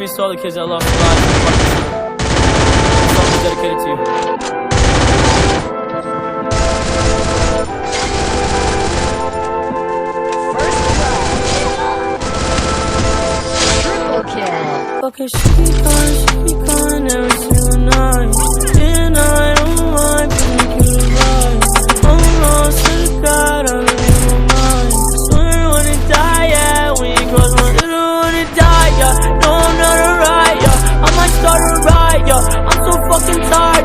peace to all the kids that lost their lives. This song is dedicated to you. Triple kill. Okay, she